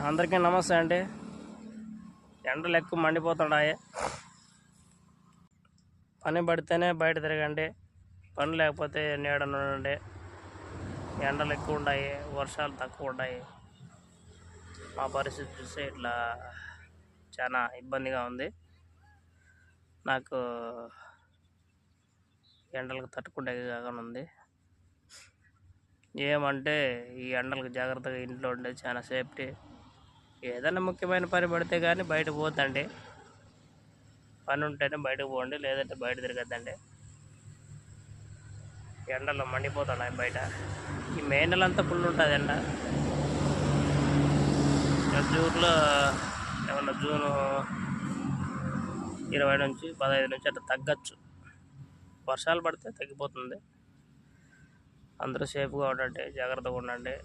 అందరికీ నమస్తే అండి. ఎండలు ఎక్కువ మండిపోతున్నాయి. పని పడితేనే బయట తిరగండి, పని లేకపోతే నీడన ఉండండి. ఎండలు ఎక్కువ ఉన్నాయి, వర్షాలు తక్కువ ఉన్నాయి. మా పరిస్థితి చూస్తే ఇట్లా చాలా ఇబ్బందిగా ఉంది. నాకు ఎండలకు తట్టుకుంటే కాకుండా ఉంది. ఏమంటే ఈ ఎండలకు జాగ్రత్తగా ఇంట్లో ఉండే చాలా సేఫ్టీ. ఏదైనా ముఖ్యమైన పని పడితే కానీ బయట పోతండి, పని ఉంటేనే బయటకు పోండి, లేదంటే బయట తిరగద్దండి. ఎండలో మండిపోతున్నాయి బయట. ఈ మే నెలంతా ఫుల్ ఉంటుంది ఎండ. జూన్లో ఏమన్నా జూను 20 నుంచి 15 నుంచి అట్లా తగ్గచ్చు. వర్షాలు పడితే తగ్గిపోతుంది. అందరూ సేఫ్గా ఉండండి, జాగ్రత్తగా ఉండండి.